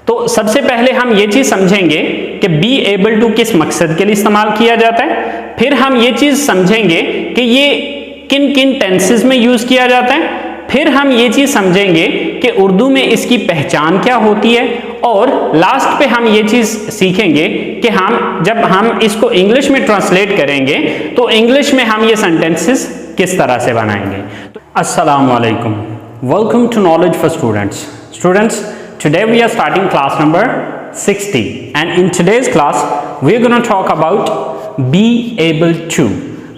तो सबसे पहले हम ये चीज समझेंगे कि बी एबल टू किस मकसद के लिए इस्तेमाल किया जाता है, फिर हम ये चीज समझेंगे कि ये किन किन टेंसेस में यूज किया जाता है, फिर हम ये चीज समझेंगे कि उर्दू में इसकी पहचान क्या होती है, और लास्ट पे हम ये चीज सीखेंगे कि जब हम इसको इंग्लिश में ट्रांसलेट करेंगे तो इंग्लिश में हम ये सेंटेंसेस किस तरह से बनाएंगे। अस्सलामु अलैकुम, welcome to knowledge for students. Today we are starting class number 60 and in today's class we are going to talk about be able to।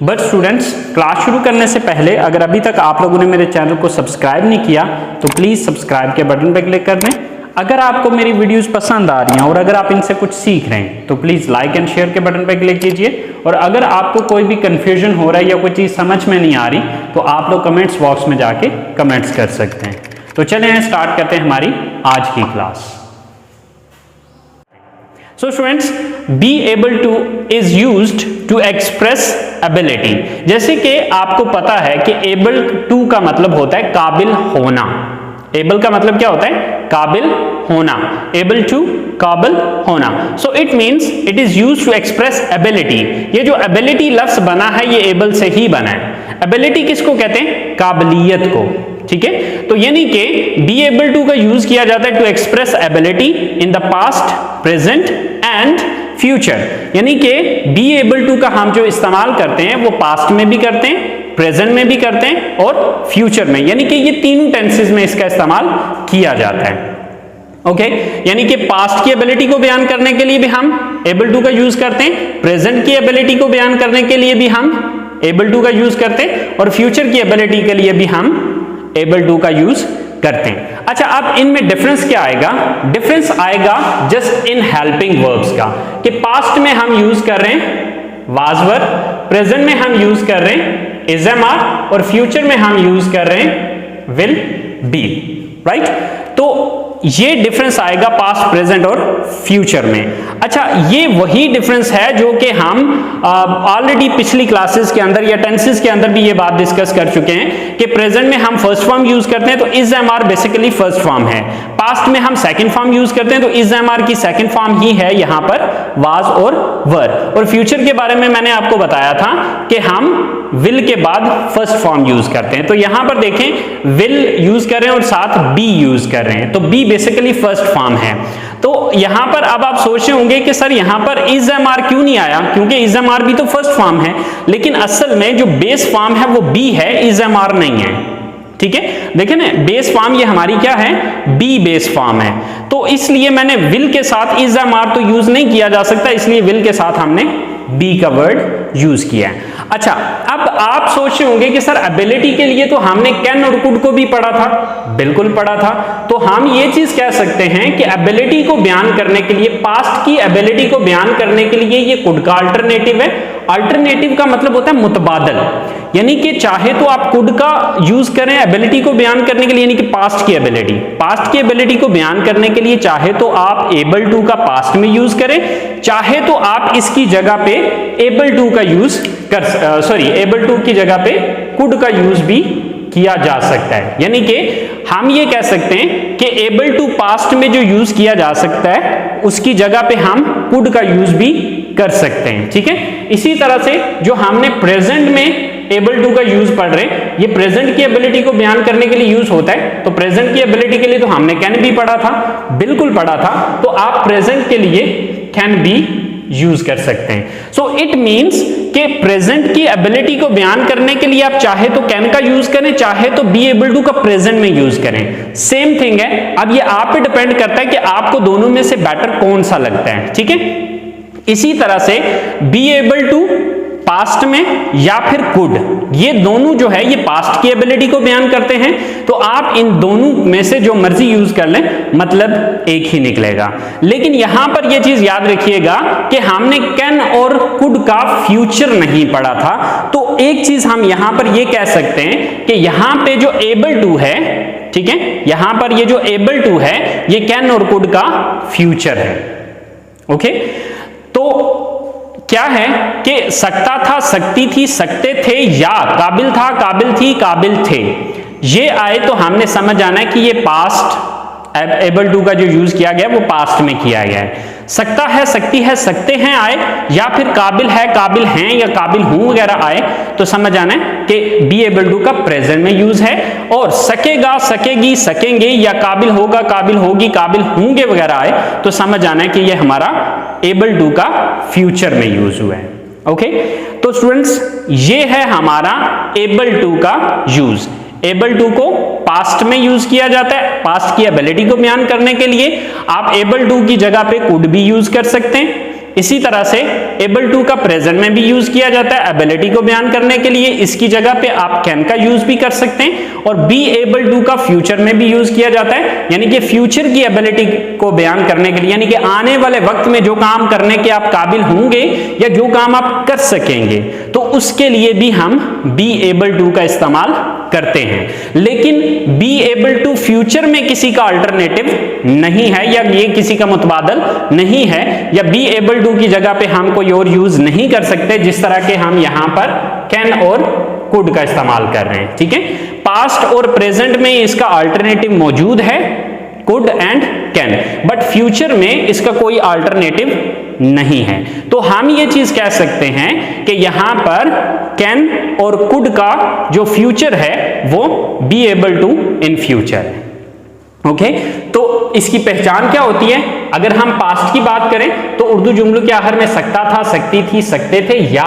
But students, class शुरू करने से पहले अगर अभी तक आप लोगों ने मेरे चैनल को सब्सक्राइब नहीं किया तो प्लीज़ सब्सक्राइब के बटन पर क्लिक कर दें। अगर आपको मेरी वीडियोस पसंद आ रही हैं और अगर आप इनसे कुछ सीख रहे हैं तो प्लीज़ लाइक एंड शेयर के बटन पर क्लिक कीजिए। और अगर आपको कोई भी कन्फ्यूजन हो रहा है या कोई चीज़ समझ में नहीं आ रही तो आप लोग कमेंट्स बॉक्स में जाके कमेंट्स कर सकते हैं। तो चलिए स्टार्ट करते हैं हमारी आज की class. So students, be able to is used to express ability. जैसे कि आपको पता है कि एबल टू का मतलब होता है काबिल होना। एबल का मतलब क्या होता है? काबिल होना। एबल टू काबिल होना। So it means it is used to express ability. ये जो एबिलिटी लफ्ज बना है ये एबल से ही बना है। एबिलिटी किसको कहते हैं? काबिलियत को। ठीक है, तो यानी कि बी एबल टू का यूज किया जाता है to express ability in the past, present and future. यानी कि बी एबल टू का हम जो इस्तेमाल करते हैं वो पास्ट में भी करते हैं, प्रेजेंट में भी करते हैं और फ्यूचर में, यानी कि ये तीनों टेंसेस में इसका इस्तेमाल किया जाता है। ओके, यानी कि पास्ट की एबिलिटी को बयान करने के लिए भी हम एबल टू का यूज करते हैं, प्रेजेंट की एबिलिटी को बयान करने के लिए भी हम एबल टू का यूज करते हैं और फ्यूचर की एबिलिटी के लिए भी हम एबल टू का यूज करते हैं। अच्छा, अब इनमें डिफरेंस क्या आएगा? डिफरेंस आएगा जस्ट इन हेल्पिंग वर्ब्स का, कि पास्ट में हम यूज कर रहे हैं वाज वर, प्रेजेंट में हम यूज कर रहे हैं इज एम आर और फ्यूचर में हम यूज कर रहे हैं विल बी। राइट, तो ये डिफरेंस आएगा पास्ट, प्रेजेंट और फ्यूचर में। अच्छा, ये वही डिफरेंस है जो कि हम ऑलरेडी पिछली क्लासेस के अंदर या टेंसेस के अंदर भी ये बात डिस्कस कर चुके हैं कि प्रेजेंट में हम फर्स्ट फॉर्म यूज करते हैं तो is am are basically first form है, पास्ट में हम सेकंड फॉर्म यूज करते हैं तो इज एम आर की सेकंड फॉर्म ही है यहां पर वाज और वर। और फ्यूचर के बारे में मैंने आपको बताया था कि हम विल के बाद फर्स्ट फॉर्म यूज करते हैं। तो यहां पर देखें, विल यूज कर रहे हैं और साथ बी यूज कर रहे हैं, तो बी बेसिकली फर्स्ट फॉर्म है। तो यहां पर अब आप सोच रहे होंगे कि सर यहां पर इज एम आर क्यों नहीं आया, क्योंकि इज एम आर भी तो फर्स्ट फॉर्म है, लेकिन असल में जो बेस फॉर्म है वो बी है, इज एम आर नहीं है। ठीक है, देखें ना, बेस फॉर्म ये हमारी क्या है? बी बेस फॉर्म है। तो इसलिए मैंने विल के साथ इज एम आर तो यूज नहीं किया जा सकता, इसलिए विल के साथ हमने बी का वर्ड यूज किया है। अच्छा, अब आप सोच रहे होंगे कि सर एबिलिटी के लिए तो हमने कैन और कुड को भी पढ़ा था। बिल्कुल पढ़ा था। तो हम ये चीज कह सकते हैं कि एबिलिटी को बयान करने के लिए, पास्ट की एबिलिटी को बयान करने के लिए ये कुड का अल्टरनेटिव है। अल्टरनेटिव का मतलब होता है मुतबादल, यानी कि चाहे तो आप कुड का यूज करें एबिलिटी को बयान करने के लिए, यानी कि पास्ट की एबिलिटी को बयान करने के लिए चाहे तो आप एबल टू का पास्ट में यूज करें, चाहे तो आप इसकी जगह पे एबल टू का यूज एबल टू की जगह पे कुड का यूज भी किया जा सकता है। यानी कि हम ये कह सकते हैं कि एबल टू पास्ट में जो यूज किया जा सकता है उसकी जगह पे हम कुड का यूज भी कर सकते हैं। ठीक है, इसी तरह से जो हमने प्रेजेंट में एबल टू का यूज पढ़ रहे हैं, ये प्रेजेंट की एबिलिटी को बयान करने के लिए यूज होता है। तो प्रेजेंट की एबिलिटी के लिए तो हमने कैन भी पढ़ा था, बिल्कुल पढ़ा था, तो आप प्रेजेंट के लिए कैन भी यूज कर सकते हैं। सो इट मींस कि प्रेजेंट की एबिलिटी को बयान करने के लिए आप चाहे तो कैन का यूज करें, चाहे तो बी एबल टू का प्रेजेंट में यूज करें, सेम थिंग है। अब ये आप पे डिपेंड करता है कि आपको दोनों में से बेटर कौन सा लगता है। ठीक है, इसी तरह से बी एबल टू पास्ट में या फिर कुड, ये दोनों जो है ये पास्ट की एबिलिटी को बयान करते हैं। तो आप इन दोनों में से जो मर्जी यूज कर लें, मतलब एक ही निकलेगा। लेकिन यहां पर ये चीज याद रखिएगा कि हमने कैन और कुड का फ्यूचर नहीं पढ़ा था। तो एक चीज हम यहां पर ये कह सकते हैं कि यहां पे जो एबल टू है, ठीक है, यहां पर ये जो एबल टू है ये कैन और कुड का फ्यूचर है। ओके, तो क्या है कि सकता था, सकती थी, सकते थे, या काबिल था, काबिल थी, काबिल थे, ये आए तो हमने समझ आना है कि ये पास्ट एबल टू का जो यूज किया गया वो पास्ट में किया गया है। सकता है, सकती है, सकते हैं आए, या फिर काबिल है, काबिल हैं या काबिल हूं वगैरह आए तो समझ आना है कि बी एबल टू का प्रेजेंट में यूज है। और सकेगा, सकेगी, सकेंगे या काबिल होगा, काबिल होगी, काबिल होंगे वगैरह आए तो समझ आना है कि ये हमारा एबल टू का फ्यूचर में यूज हुआ है। ओके, तो स्टूडेंट्स ये है हमारा एबल टू का यूज। एबल टू को पास्ट में यूज किया जाता है, पास्ट की एबिलिटी को बयान करने के लिए। आप एबल टू की जगह पे कुड भी यूज कर सकते हैं। इसी तरह से एबल टू का प्रेजेंट में भी यूज किया जाता है एबिलिटी को बयान करने के लिए। इसकी जगह पे आप कैन का यूज भी कर सकते हैं। और बी एबल टू का फ्यूचर में भी यूज किया जाता है, यानी कि फ्यूचर की एबिलिटी को बयान करने के लिए, यानी कि आने वाले वक्त में जो काम करने के आप काबिल होंगे या जो काम आप कर सकेंगे, तो उसके लिए भी हम बी एबल टू का इस्तेमाल करते हैं। लेकिन बी एबल टू फ्यूचर में किसी का अल्टरनेटिव नहीं है, या ये किसी का मुतबादल नहीं है, या बी एबल टू की जगह पे हम कोई और यूज नहीं कर सकते जिस तरह के हम यहां पर कैन और कुड का इस्तेमाल कर रहे हैं। ठीक है, पास्ट और प्रेजेंट में इसका अल्टरनेटिव मौजूद है, could and can, but future में इसका कोई अल्टरनेटिव नहीं है। तो हम ये चीज कह सकते हैं कि यहां पर कैन और कुड का जो फ्यूचर है वो be able to in future है। ओके, तो इसकी पहचान क्या होती है? अगर हम पास्ट की बात करें तो उर्दू जुमलों के आखिर में सकता था, सकती थी, सकते थे, या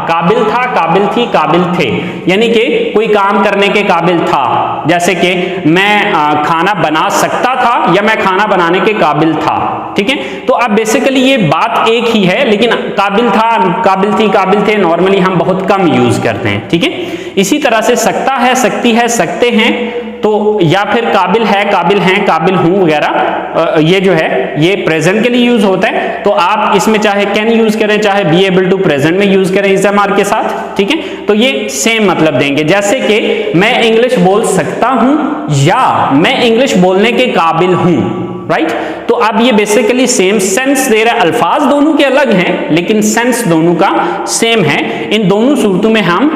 काबिल था, काबिल थी, काबिल थे, यानी कि कोई काम करने के काबिल था। जैसे कि मैं खाना बना सकता था या मैं खाना बनाने के काबिल था। ठीक है, तो अब बेसिकली ये बात एक ही है, लेकिन काबिल था, काबिल थी, काबिल थे नॉर्मली हम बहुत कम यूज करते हैं। ठीक है, इसी तरह से सकता है, सकती है, सकते हैं, तो या फिर काबिल है, काबिल हैं, काबिल हूं वगैरह, ये जो है ये प्रेजेंट के लिए यूज होता है। तो आप इसमें चाहे कैन यूज करें, चाहे बी एबल टू प्रेजेंट में यूज करें इस एमआर के साथ। ठीक है, तो ये सेम मतलब देंगे। जैसे कि मैं इंग्लिश बोल सकता हूं या मैं इंग्लिश बोलने के काबिल हूं, राइट? तो अब ये बेसिकली सेम सेंस दे रहा है। अल्फाज दोनों के अलग हैं लेकिन सेंस दोनों का सेम है। इन दोनों सूरतों में हम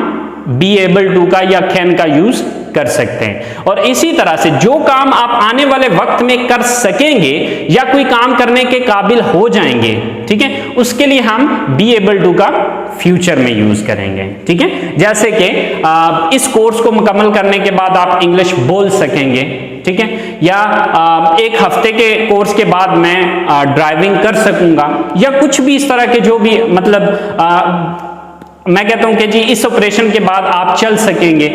बी एबल टू का या कैन का यूज कर सकते हैं। और इसी तरह से जो काम आप आने वाले वक्त में कर सकेंगे या कोई काम करने के काबिल हो जाएंगे, ठीक है, उसके लिए हम बी एबल टू का फ्यूचर में यूज करेंगे। ठीक है, जैसे कि इस कोर्स को मुकम्मल करने के बाद आप इंग्लिश बोल सकेंगे। ठीक है, या एक हफ्ते के कोर्स के बाद मैं ड्राइविंग कर सकूंगा, या कुछ भी इस तरह के जो भी मतलब मैं कहता हूं कि जी इस ऑपरेशन के बाद आप चल सकेंगे।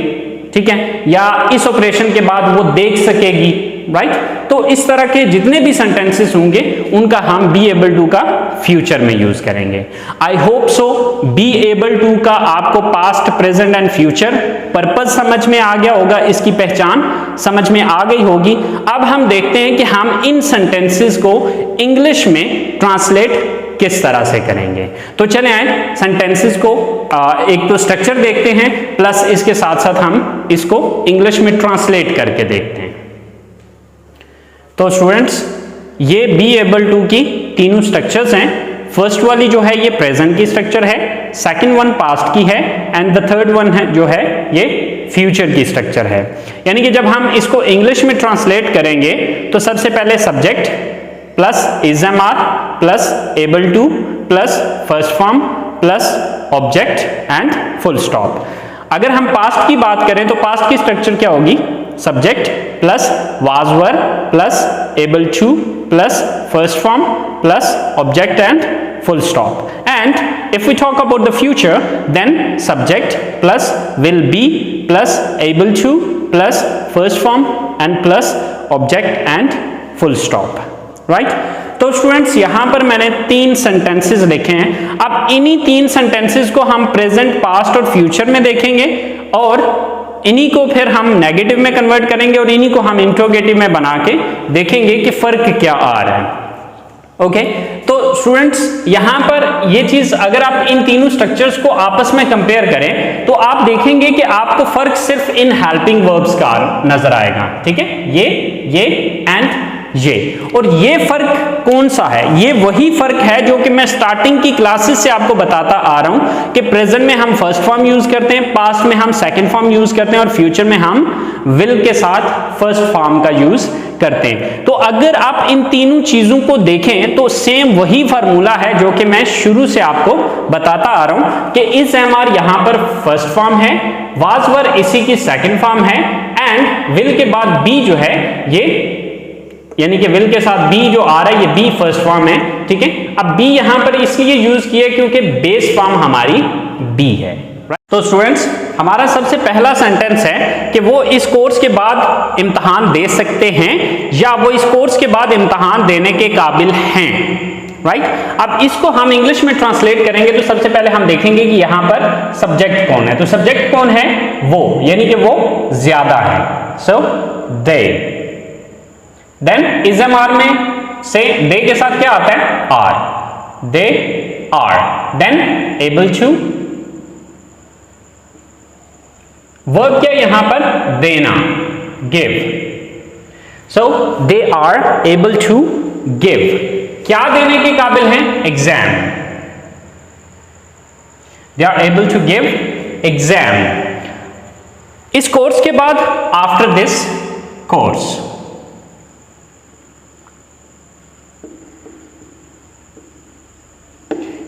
ठीक है, या इस ऑपरेशन के बाद वो देख सकेगी, राइट? तो इस तरह के जितने भी सेंटेंसेस होंगे उनका हम बी एबल टू का फ्यूचर में यूज करेंगे। I hope so be able to का आपको past, present and future purpose समझ में आ गया होगा, इसकी पहचान समझ में आ गई होगी। अब हम देखते हैं कि हम इन सेंटेंसेस को इंग्लिश में ट्रांसलेट किस तरह से करेंगे। तो चले आए सेंटेंसेस को एक तो स्ट्रक्चर देखते हैं, प्लस इसके साथ साथ हम इसको इंग्लिश में ट्रांसलेट करके देखते हैं। तो स्टूडेंट्स, ये बी एबल टू की तीनों स्ट्रक्चर्स हैं। फर्स्ट वाली जो है ये प्रेजेंट की स्ट्रक्चर है, सेकंड वन पास्ट की है, एंड द थर्ड वन है जो है ये फ्यूचर की स्ट्रक्चर है। यानी कि जब हम इसको इंग्लिश में ट्रांसलेट करेंगे तो सबसे पहले subject plus is am are plus able to plus first form plus object and full stop. अगर हम पास्ट की बात करें तो पास्ट की स्ट्रक्चर क्या होगी? Subject plus was were plus able to plus first form plus object and full stop. And if we talk about the future, then subject plus will be plus able to plus first form and plus object and full stop. Right? तो students यहां पर मैंने तीन sentences लिखे हैं। अब इन्हीं तीन सेंटेंसेस को हम प्रेजेंट, पास्ट और फ्यूचर में देखेंगे, और इन्हीं को फिर हम नेगेटिव में कन्वर्ट करेंगे और इन्हीं को हम इंट्रोगेटिव में बना के देखेंगे कि फर्क क्या आ रहा है। ओके, तो स्टूडेंट्स यहां पर ये चीज अगर आप इन तीनों स्ट्रक्चर्स को आपस में कंपेयर करें तो आप देखेंगे कि आपको फर्क सिर्फ इन हेल्पिंग वर्ब्स का नजर आएगा। ठीक है, ये एंड ये। और ये फर्क कौन सा है? ये वही फर्क है जो कि मैं स्टार्टिंग की क्लासेस से आपको बताता आ रहा हूं कि प्रेजेंट में हम फर्स्ट फॉर्म यूज करते हैं, पास्ट में हम सेकंड फॉर्म यूज करते हैं और फ्यूचर में हम विल के साथ फर्स्ट फॉर्म का यूज करते हैं। तो अगर आप इन तीनों चीजों को देखें तो सेम वही फार्मूला है जो कि मैं शुरू से आपको बताता आ रहा हूं कि इज एम आर यहां पर फर्स्ट फॉर्म है, वाज वर इसी की सेकंड फॉर्म है, एंड विल के बाद बी जो है ये, यानी कि विल के साथ बी जो आ रहा है ये बी फर्स्ट फॉर्म है। ठीक है, अब बी यहां पर इसलिए यूज किया क्योंकि बेस फॉर्म हमारी बी है। तो स्टूडेंट्स, हमारा सबसे पहला सेंटेंस है कि वो इस कोर्स के बाद इम्तहान दे सकते हैं या वो इस कोर्स के बाद इम्तहान देने के काबिल हैं। राइट, अब इसको हम इंग्लिश में ट्रांसलेट करेंगे तो सबसे पहले हम देखेंगे कि यहां पर सब्जेक्ट कौन है। तो सब्जेक्ट कौन है? वो, यानी कि वो ज्यादा है। So they. Then is am are में से दे के साथ क्या आता है? Are. They are. Then able to, verb क्या यहां पर? देना, give. So they are able to give. क्या देने के काबिल हैं? Exam. They are able to give exam. इस कोर्स के बाद after this course,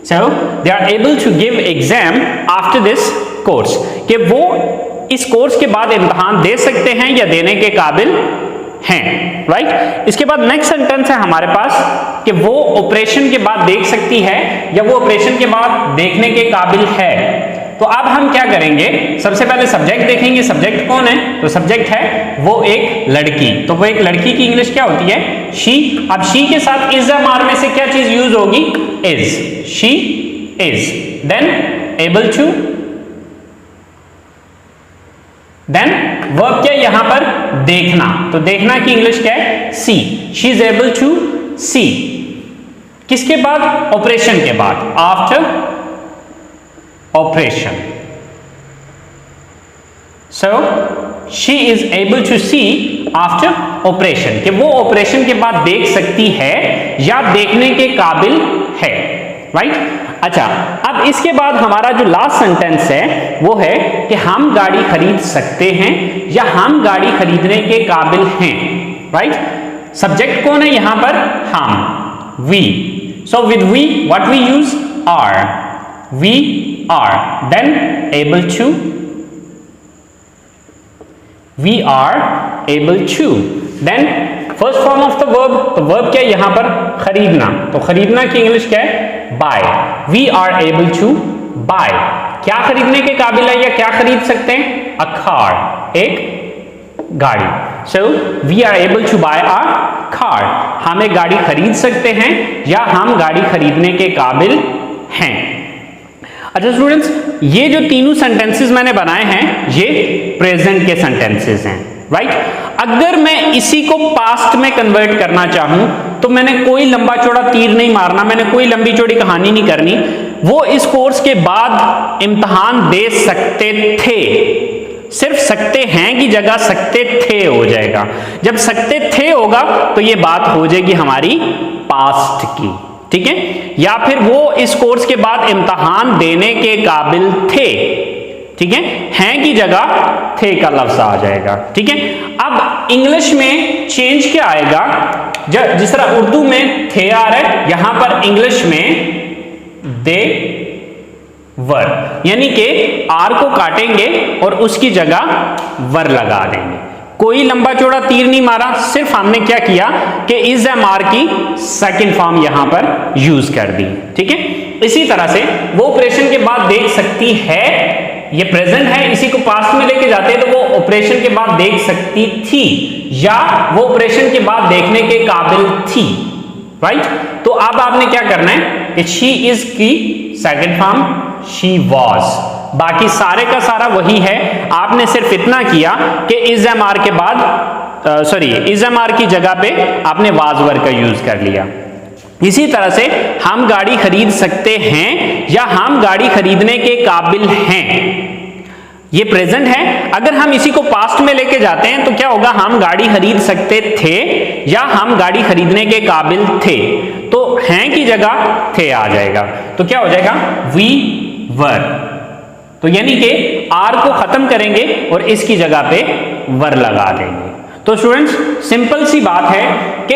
so they are able to give exam after this course, कि वो इस कोर्स के बाद इम्तहान दे सकते हैं या देने के काबिल हैं। राइट, इसके बाद नेक्स्ट सेंटेंस है हमारे पास कि वो ऑपरेशन के बाद देख सकती है या वो ऑपरेशन के बाद देखने के काबिल है। तो अब हम क्या करेंगे? सबसे पहले सब्जेक्ट देखेंगे। सब्जेक्ट कौन है? तो सब्जेक्ट है वो एक लड़की। तो वो एक लड़की की इंग्लिश क्या होती है? शी। अब शी के साथ इज एम आर में से क्या चीज यूज होगी? Is. She is. Then able to. Then verb क्या यहां पर? देखना। तो देखना की इंग्लिश क्या है? See. She is able to see. किसके बाद? ऑपरेशन के बाद, after operation. So she is able to see after operation, कि वो ऑपरेशन के बाद देख सकती है या देखने के काबिल है। राइट, अच्छा, अब इसके बाद हमारा जो लास्ट सेंटेंस है वो है कि हम गाड़ी खरीद सकते हैं या हम गाड़ी खरीदने के काबिल हैं। राइट, सब्जेक्ट कौन है यहां पर? हम, we. So with we what we use? Are. We are. Then able to. We are able to. Then first form of the verb. तो वर्ब क्या है यहां पर? खरीदना। तो खरीदना की इंग्लिश क्या है? Buy. We are able to buy. क्या खरीदने के काबिल है या क्या खरीद सकते हैं? अ कार, एक गाड़ी। So we are able to buy a car. हम एक गाड़ी खरीद सकते हैं या हम गाड़ी खरीदने के काबिल हैं। अच्छा स्टूडेंट्स, ये जो तीनों सेंटेंसेस मैंने बनाए हैं ये प्रेजेंट के सेंटेंसेस हैं। राइट, अगर मैं इसी को पास्ट में कन्वर्ट करना चाहूं तो मैंने कोई लंबा चौड़ा तीर नहीं मारना, मैंने कोई लंबी चौड़ी कहानी नहीं करनी। वो इस कोर्स के बाद इम्तहान दे सकते थे, सिर्फ सकते हैं की जगह सकते थे हो जाएगा। जब सकते थे होगा तो ये बात हो जाएगी हमारी पास्ट की। ठीक है, या फिर वो इस कोर्स के बाद इम्तहान देने के काबिल थे। ठीक है की जगह थे का लफ्ज आ जाएगा। ठीक है, अब इंग्लिश में चेंज क्या आएगा? जिस तरह उर्दू में थे आ रहा है, यहां पर इंग्लिश में दे वर, यानी कि आर को काटेंगे और उसकी जगह वर लगा देंगे। कोई लंबा चौड़ा तीर नहीं मारा, सिर्फ हमने क्या किया कि इज एम आर की सेकंड फॉर्म यहां पर यूज कर दी। ठीक है, इसी तरह से वो ऑपरेशन के बाद देख सकती है, ये प्रेजेंट है, इसी को पास्ट में लेके जाते हैं तो वो ऑपरेशन के बाद देख सकती थी या वो ऑपरेशन के बाद देखने के काबिल थी। राइट, तो अब आपने क्या करना है कि शी इज की सेकंड फॉर्म शी वॉज, बाकी सारे का सारा वही है। आपने सिर्फ इतना किया कि इज एम आर के बाद इज एम आर की जगह पे आपने वाज वर का यूज कर लिया। इसी तरह से हम गाड़ी खरीद सकते हैं या हम गाड़ी खरीदने के काबिल हैं। ये प्रेजेंट है। अगर हम इसी को पास्ट में लेके जाते हैं तो क्या होगा, हम गाड़ी खरीद सकते थे या हम गाड़ी खरीदने के काबिल थे, तो हैं की जगह थे आ जाएगा, तो क्या हो जाएगा वी वर। तो यानी कि आर को खत्म करेंगे और इसकी जगह पे वर लगा देंगे। तो स्टूडेंट्स सिंपल सी बात है कि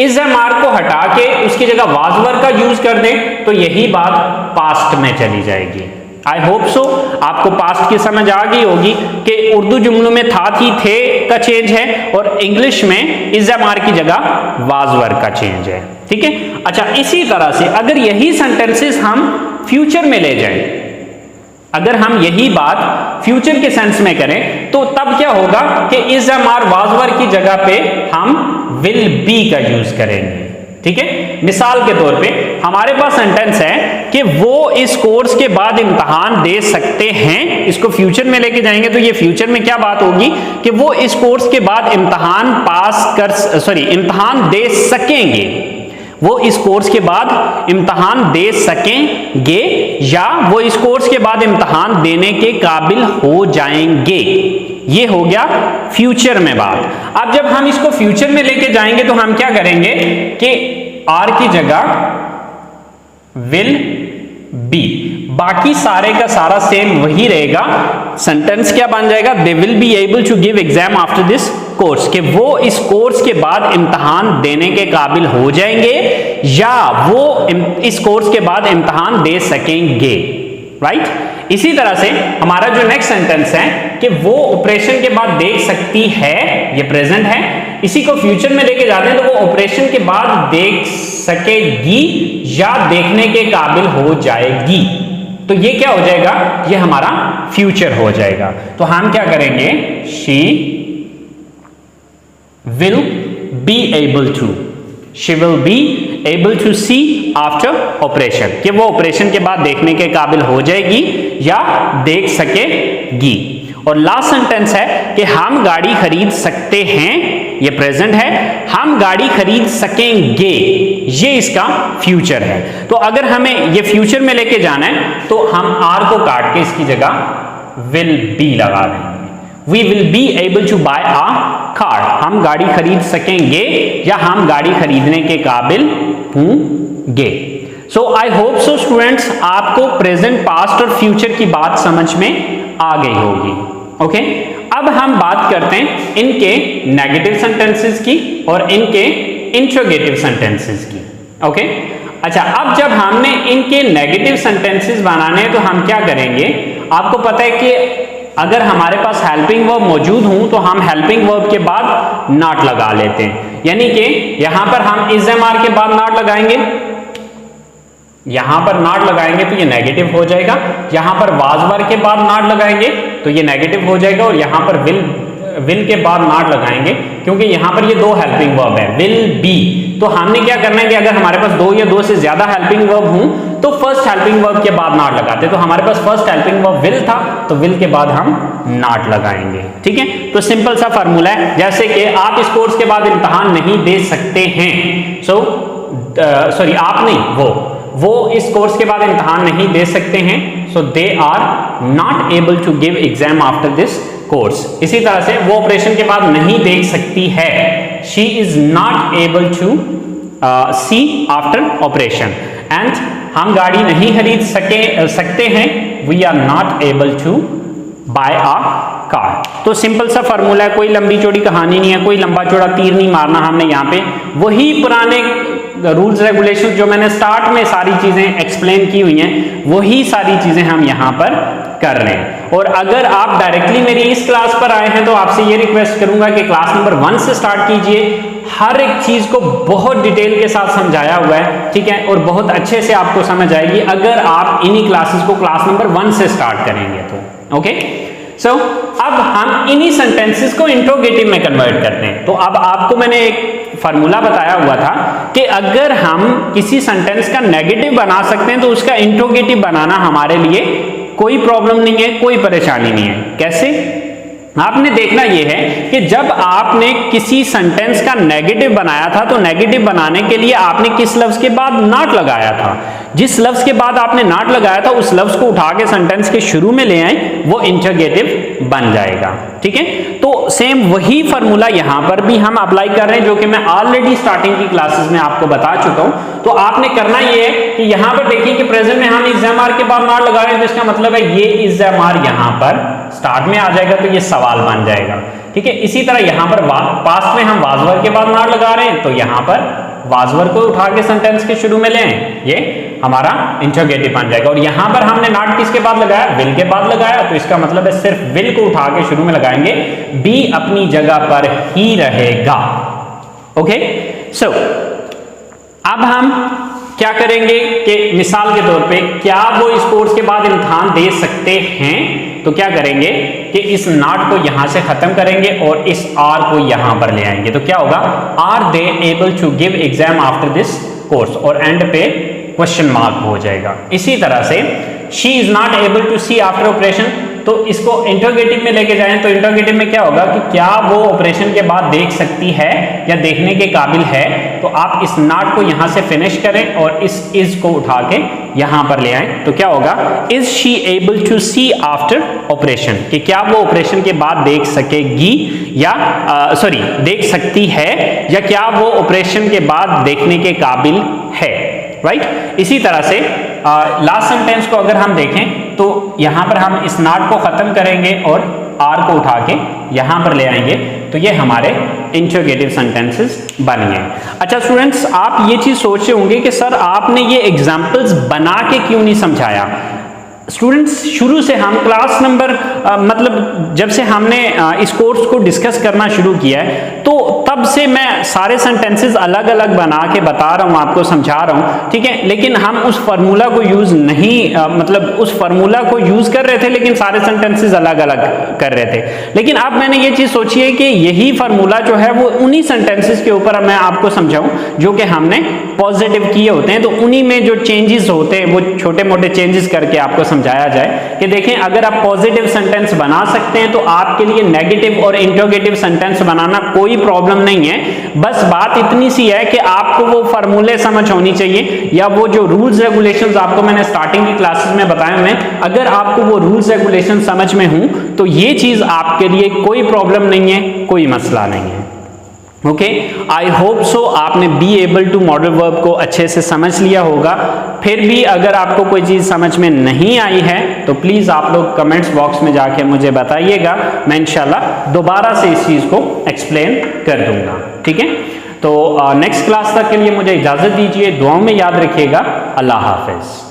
इस एमआर को हटा के उसकी जगह वाज वर का यूज कर दें तो यही बात पास्ट में चली जाएगी। आई होप सो आपको पास्ट की समझ आ गई होगी कि उर्दू जुमलों में था थी थे का चेंज है और इंग्लिश में इज एमआर की जगह वाज वर का चेंज है। ठीक है, अच्छा इसी तरह से अगर यही सेंटेंसेस हम फ्यूचर में ले जाएं, अगर हम यही बात फ्यूचर के सेंस में करें तो तब क्या होगा कि इज एमआर वाज वर की जगह पे हम विल बी का यूज करेंगे। ठीक है, मिसाल के तौर पे हमारे पास सेंटेंस है कि वो इस कोर्स के बाद इम्तहान दे सकते हैं, इसको फ्यूचर में लेके जाएंगे तो ये फ्यूचर में क्या बात होगी कि वो इस कोर्स के बाद इम्तहान दे सकेंगे, वो इस कोर्स के बाद इम्तहान दे सकेंगे या वो इस कोर्स के बाद इम्तहान देने के काबिल हो जाएंगे। ये हो गया फ्यूचर में बात। अब जब हम इसको फ्यूचर में लेके जाएंगे तो हम क्या करेंगे कि आर की जगह विल बी, बाकी सारे का सारा सेम वही रहेगा। सेंटेंस क्या बन जाएगा, they will be able to give exam after this course, कि वो इस कोर्स के बाद इम्तहान देने के काबिल हो जाएंगे या वो इस कोर्स के बाद इम्तहान दे सकेंगे। राइट, इसी तरह से हमारा जो नेक्स्ट सेंटेंस है कि वो ऑपरेशन के बाद देख सकती है, ये प्रेजेंट है, इसी को फ्यूचर में लेके जाते हैं तो वो ऑपरेशन के बाद देख सकेगी या देखने के काबिल हो जाएगी। तो ये क्या हो जाएगा, ये हमारा फ्यूचर हो जाएगा। तो हम क्या करेंगे, she will be able to, she will be able to see after operation, कि वो ऑपरेशन के बाद देखने के काबिल हो जाएगी या देख सकेगी। और लास्ट सेंटेंस है कि हम गाड़ी खरीद सकते हैं, ये प्रेजेंट है, हम गाड़ी खरीद सकेंगे, ये इसका फ्यूचर है। तो अगर हमें ये फ्यूचर में लेके जाना है तो हम आर को काट के इसकी जगह विल बी लगा देंगे। We will be able to buy a car, हम गाड़ी खरीद सकेंगे या हम गाड़ी खरीदने के काबिल होंगे। सो आई होप सो स्टूडेंट्स आपको प्रेजेंट, पास्ट और फ्यूचर की बात समझ में आ गई होगी। ओके, अब हम बात करते हैं इनके नेगेटिव सेंटेंसेस की और इनके इंट्रोगेटिव सेंटेंसेस की। ओके, अच्छा अब जब हमने इनके नेगेटिव सेंटेंसेस बनाने हैं तो हम क्या करेंगे, आपको पता है कि अगर हमारे पास हेल्पिंग वर्ब मौजूद हूं तो हम हेल्पिंग वर्ब के बाद नॉट लगा लेते हैं, यानी कि यहां पर हम इज एमआर के बाद नॉट लगाएंगे, यहां पर नॉट लगाएंगे तो ये नेगेटिव हो जाएगा, यहां पर वाज वर के बाद नॉट लगाएंगे तो ये नेगेटिव हो जाएगा और यहां पर विल के बाद नॉट लगाएंगे क्योंकि यहां पर ये दो हेल्पिंग वर्ब है, विल बी। तो हमने क्या करना है कि अगर हमारे पास दो या दो से ज्यादा हेल्पिंग वर्ब हूं तो फर्स्ट हेल्पिंग वर्ब के बाद नॉट लगाते, तो हमारे पास फर्स्ट हेल्पिंग वर्ब विल था तो विल के बाद हम नॉट लगाएंगे। ठीक है, तो सिंपल सा फॉर्मूला है, जैसे कि आप इस कोर्स के बाद इम्तहान नहीं दे सकते हैं, आप नहीं, वो इस कोर्स के बाद इम्तहान नहीं दे सकते हैं, so they are not able to give exam after this course. इसी तरह से वो ऑपरेशन के बाद नहीं देख सकती है, she is not able to see after operation. And हम गाड़ी नहीं खरीद सकते हैं, we are not able to buy a car. तो सिंपल सा फॉर्मूला है, कोई लंबी चौड़ी कहानी नहीं है, कोई लंबा चौड़ा तीर नहीं मारना हमने यहाँ पे, वही पुराने रूल्स रेगुलेशन जो मैंने स्टार्ट में सारी चीजें एक्सप्लेन की हुई हैं वही सारी चीजें हम यहाँ पर कर रहे हैं। और अगर आप डायरेक्टली मेरी इस क्लास पर आए हैं तो आपसे ये रिक्वेस्ट करूंगा कि क्लास नंबर 1 से स्टार्ट कीजिए, हर एक चीज को बहुत डिटेल के साथ समझाया हुआ है, ठीक है, और बहुत अच्छे से आपको समझ आएगी अगर आप इन्हीं क्लासेस को क्लास नंबर 1 से स्टार्ट करेंगे तो। ओके, सो अब हम इन्हीं सेंटेंसेस को इंट्रोगेटिव में कन्वर्ट करते हैं। तो अब आपको मैंने एक फार्मूला बताया हुआ था कि अगर हम किसी सेंटेंस का नेगेटिव बना सकते हैं तो उसका इंट्रोगेटिव बनाना हमारे लिए कोई प्रॉब्लम नहीं है, कोई परेशानी नहीं है। कैसे? आपने देखना यह है कि जब आपने किसी सेंटेंस का नेगेटिव बनाया था तो नेगेटिव बनाने के लिए आपने किस लफ्ज के बाद नॉट लगाया था। जिस लफ्ज के बाद आपने नॉट लगाया था उस लफ्ज को उठा के सेंटेंस के शुरू में ले आए, वो इंटरगेटिव बन जाएगा। ठीक है, तो सेम वही फॉर्मूला यहां पर भी हम अप्लाई कर रहे हैं, जो कि मैं ऑलरेडी स्टार्टिंग की क्लासेस में आपको बता चुका हूं। तो आपने करना यह है कि यहां पर देखिए कि प्रेजेंट में हम इज एम आर के बाद नॉट लगा रहे हैं, तो इसका मतलब है ये इज एम आर यहां पर स्टार्ट में आ जाएगा, तो ये सवाल बन जाएगा। ठीक है, इसी तरह यहां पर पास्ट में हम वाजवर के बाद नॉट लगा रहे हैं, तो यहां पर वाजवर को उठा के सेंटेंस के शुरू में ले आए, ये हमारा इंटरोगेटिव बन जाएगा। और यहां पर हमने नॉट किसके बाद लगाया, विल के बाद लगाया, तो इसका मतलब है सिर्फ विल को उठा के शुरू में लगाएंगे, बी अपनी जगह पर ही रहेगा। ओके, सो अब हम क्या करेंगे कि मिसाल के तौर पे क्या वो इस कोर्स के बाद इम्तिहान दे सकते हैं, तो क्या करेंगे कि इस नॉट को यहां से खत्म करेंगे और इस आर को यहां पर ले आएंगे, तो क्या होगा, are they able to give exam after this course, और एंड पे क्वेश्चन मार्क हो जाएगा। इसी तरह से she is not able to see after operation, तो इसको इंटरोगेटिव में लेके जाएं, तो इंटरोगेटिव में क्या होगा कि क्या वो ऑपरेशन के बाद देख सकती है या देखने के काबिल है, तो आप इस नॉट को यहां से फिनिश करें और इस इज को उठा के यहां पर ले आएं, तो क्या होगा, is she able to see after operation, कि क्या वो ऑपरेशन के बाद देख सकेगी या सॉरी देख सकती है, या क्या वो ऑपरेशन के बाद देखने के काबिल है। राइट, इसी तरह से लास्ट सेंटेंस को अगर हम देखें तो यहां पर हम इस नॉट को खत्म करेंगे और आर को उठा के यहां पर ले आएंगे, तो ये हमारे इंटरोगेटिव सेंटेंसेस बन गए। अच्छा स्टूडेंट्स, आप ये चीज सोच रहे होंगे कि सर आपने ये एग्जाम्पल्स बना के क्यों नहीं समझाया। स्टूडेंट्स, शुरू से हम क्लास नंबर मतलब जब से हमने इस कोर्स को डिस्कस करना शुरू किया है, तो तब से मैं सारे सेंटेंसेस अलग अलग बना के बता रहा हूं, आपको समझा रहा हूं। ठीक है, लेकिन हम उस फार्मूला को यूज नहीं मतलब उस फार्मूला को यूज कर रहे थे, लेकिन सारे सेंटेंसेस अलग अलग कर रहे थे। लेकिन अब मैंने ये चीज सोची है कि यही फार्मूला जो है वो उन्हीं सेंटेंसेस के ऊपर मैं आपको समझाऊं जो कि हमने पॉजिटिव किए होते हैं, तो उन्हीं में जो चेंजेस होते हैं वो छोटे मोटे चेंजेस करके आपको समझाया जाए कि देखें अगर आप पॉजिटिव सेंटेंस बना सकते हैं तो आपके लिए नेगेटिव और इंटरोगेटिव सेंटेंस बनाना कोई प्रॉब्लम नहीं है। बस बात इतनी सी है कि आपको वो फार्मूले समझ होनी चाहिए, या वो जो रूल्स रेगुलेशंस आपको मैंने स्टार्टिंग की क्लासेस में बताए हुए हैं, अगर आपको वो रूल्स रेगुलेशन समझ में हों तो ये चीज आपके लिए कोई प्रॉब्लम नहीं है, कोई मसला नहीं है। ओके, आई होप सो आपने be able to modal verb को अच्छे से समझ लिया होगा। फिर भी अगर आपको कोई चीज समझ में नहीं आई है तो प्लीज आप लोग कमेंट्स बॉक्स में जाके मुझे बताइएगा, मैं इंशाल्लाह दोबारा से इस चीज को एक्सप्लेन कर दूंगा। ठीक है, तो नेक्स्ट क्लास तक के लिए मुझे इजाजत दीजिए, दुआओं में याद रखिएगा। अल्लाह हाफिज।